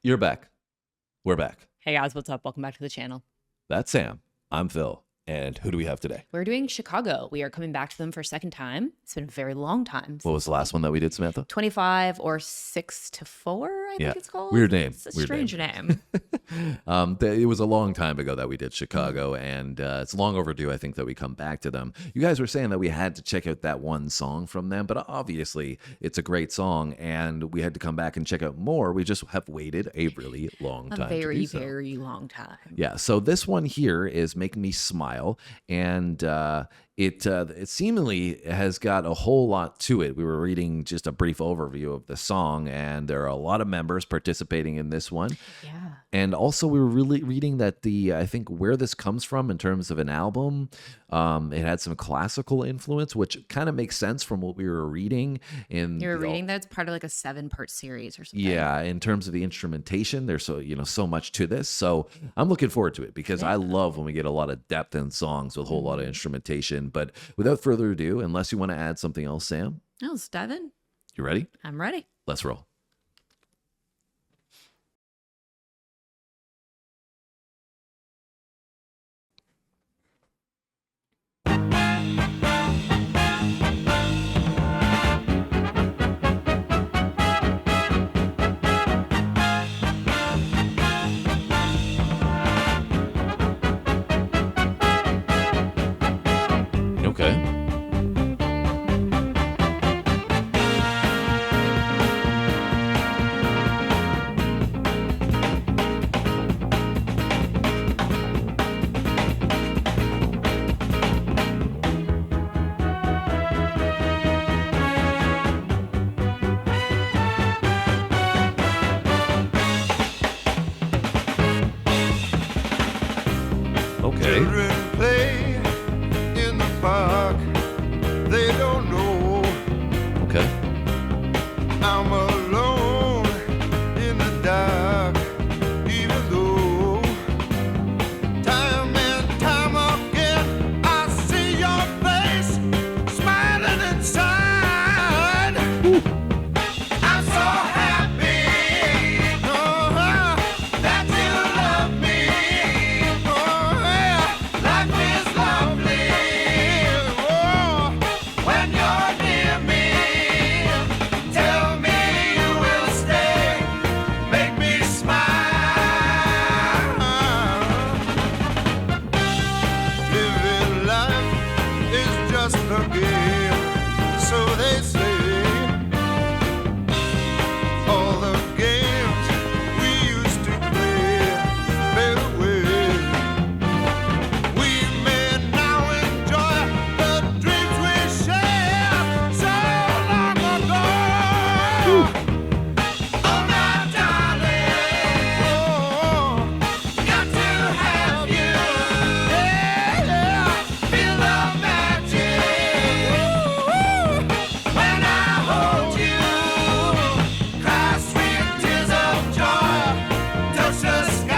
You're back. We're back. Hey guys, what's up? Welcome back to the channel. That's Sam. I'm Phil. And who do we have today? We're doing Chicago. We are coming back to them for a second time. It's been a very long time. What was the last one that we did, Samantha? 25 or 6 to 4, I think it's called. Weird name. It's a strange name. It was a long time ago that we did Chicago, and it's long overdue, I think, that we come back to them. You guys were saying that we had to check out that one song from them, but obviously it's a great song, and we had to come back and check out more. We just have waited a really long time. A very, very long time. Yeah, so this one here is Make Me Smile, and it seemingly has got a whole lot to it. We were reading just a brief overview of the song, and there are a lot of members participating in this one. Yeah. And also we were really reading that I think where this comes from in terms of an album, it had some classical influence, which kind of makes sense from what we were reading. You were reading that it's part of like a 7-part series or something. Yeah, in terms of the instrumentation, there's so much to this. So I'm looking forward to it because I love when we get a lot of depth in songs with a whole lot of instrumentation. But without further ado, unless you want to add something else, Sam. No, let's dive in. You ready? I'm ready. Let's roll. Okay. Children play in the park. They don't know Okay. I'm alone in the dark. Even though time and time again I see your face smiling inside. I'm so happy that you love me. Life is lovely when you're near me. Tell me you will stay, make me smile. Living life is just a game, so they say. All the games we used to play fade away. We may now enjoy the dreams we shared so long ago. Oh, my darling, got to have you. Yeah, feel the magic when I hold you. Cry sweet tears of joy, touch the sky.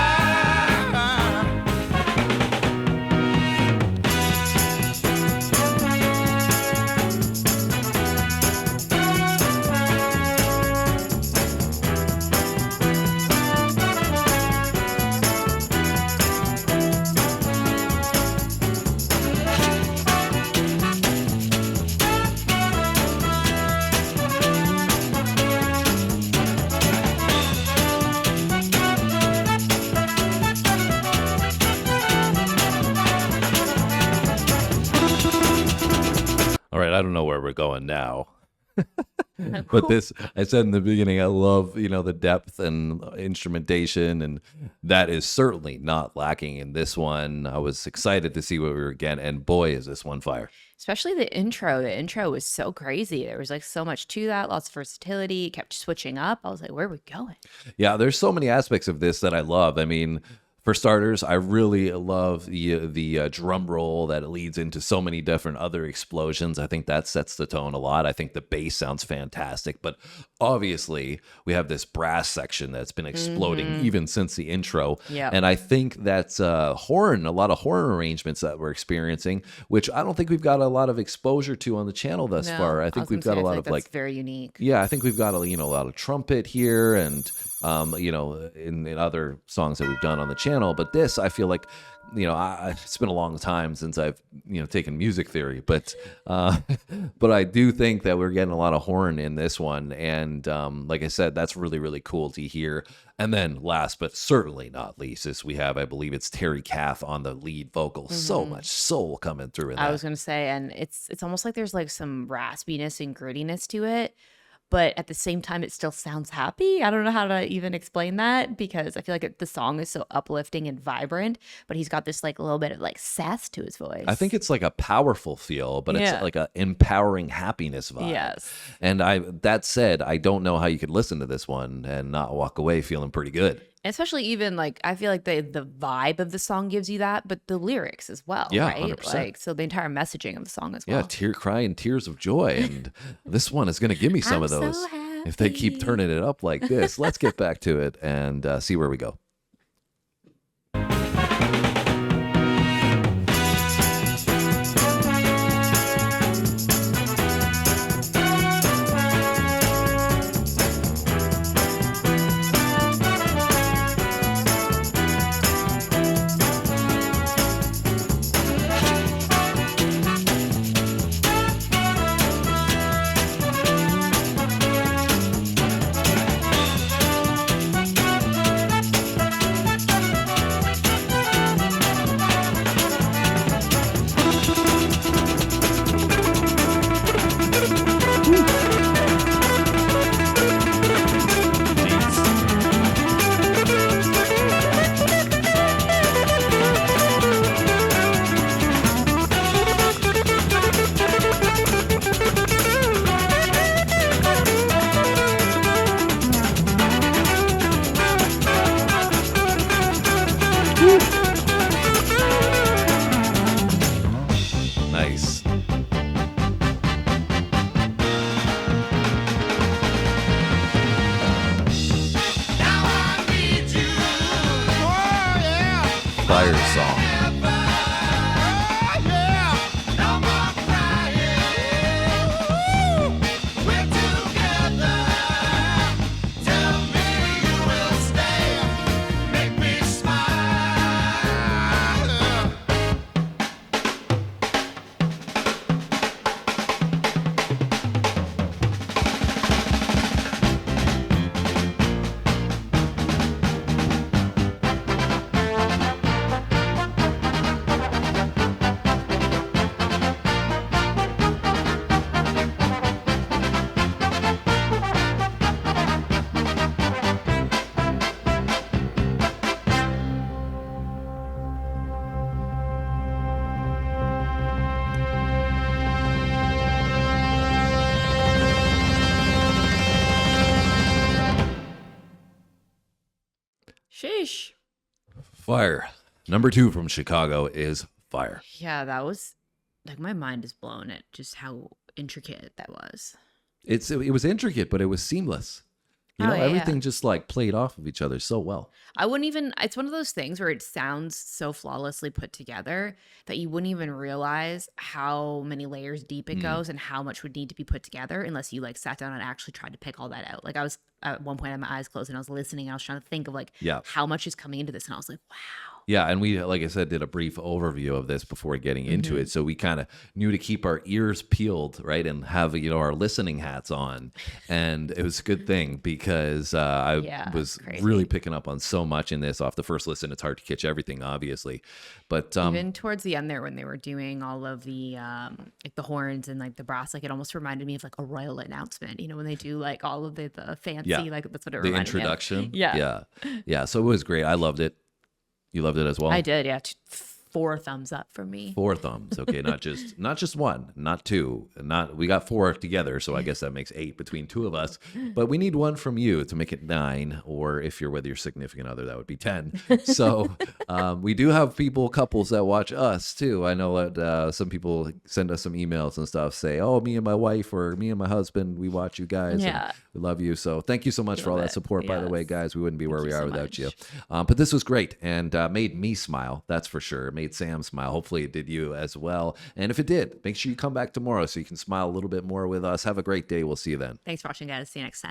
All right, I don't know where we're going now. But this, I said in the beginning, I love, the depth and instrumentation, and that is certainly not lacking in this one. I was excited to see what we were getting, and boy, is this one fire. Especially the intro. The intro was so crazy. There was like so much to that, lots of versatility. It kept switching up. I was like, where are we going? Yeah, there's so many aspects of this that I love. I mean, for starters, I really love the drum roll that leads into so many different other explosions. I think that sets the tone a lot. I think the bass sounds fantastic, but obviously we have this brass section that's been exploding even since the intro. Yep. And I think that's a lot of horn arrangements that we're experiencing, which I don't think we've got a lot of exposure to on the channel thus far. I think we've got a lot of that's very unique. yeah, I think we've got a lot of trumpet here and in other songs that we've done on the channel. But this, I feel like, it's been a long time since I've, taken music theory, but but I do think that we're getting a lot of horn in this one. And like I said, that's really, really cool to hear. And then last, but certainly not least, is we have, I believe it's Terry Kath on the lead vocal. So much soul coming through in that. I was going to say, and it's almost like there's like some raspiness and grittiness to it. But at the same time, it still sounds happy. I don't know how to even explain that, because I feel like the song is so uplifting and vibrant, but he's got this like a little bit of like sass to his voice. I think it's like a powerful feel, but it's like a empowering happiness vibe. Yes. And that said, I don't know how you could listen to this one and not walk away feeling pretty good. Especially even like, I feel like the vibe of the song gives you that, but the lyrics as well, Yeah, right? 100%. Like, so the entire messaging of the song as well. Yeah, crying tears of joy. And this one is going to give me some I'm of those. so If they keep happy. turning it up like this, let's get back to it and see where we go. Nice. Now I need you. Oh, yeah. Fire song. Oh, yeah. No more crying. We're together. Tell me you will stay. Make me smile. Sheesh. Fire. Number 2 from Chicago is Fire. Yeah, that was like, my mind is blown at just how intricate that was. It was intricate, but it was seamless. Oh, yeah. Everything just like played off of each other so well. I wouldn't even, it's one of those things where it sounds so flawlessly put together that you wouldn't even realize how many layers deep it goes and how much would need to be put together unless you like sat down and actually tried to pick all that out. Like, I was at one point, I had my eyes closed and I was listening and I was trying to think of like how much is coming into this. And I was like, wow. Yeah, and we, like I said, did a brief overview of this before getting into it. So we kind of knew to keep our ears peeled, right, and have, our listening hats on. And it was a good thing because I was crazy. really picking up on so much in this. Off the first listen, it's hard to catch everything, obviously. But Even towards the end there, when they were doing all of the like the horns and like the brass, like it almost reminded me of like a royal announcement. When they do like all of the fancy, like that's what it the reminded me of. introduction. Yeah. Yeah. So it was great. I loved it. You loved it as well? I did, yeah. 4 thumbs up for me. 4 thumbs. Okay, not just one, not 2, we got 4 together, so I guess that makes 8 between 2 of us. But we need 1 from you to make it 9, or if you're with your significant other, that would be 10. So we do have couples that watch us too. I know that some people send us some emails and stuff, say, "Oh, me and my wife or me and my husband, we watch you guys. Yeah. And we love you." So thank you so much for all that it. support. By the way, Yes. guys, we wouldn't be where we you are so without much. you. But this was great and made me smile. That's for sure. It made Sam smile. Hopefully it did you as well. And if it did, make sure you come back tomorrow so you can smile a little bit more with us. Have a great day. We'll see you then. Thanks for watching, guys. See you next time.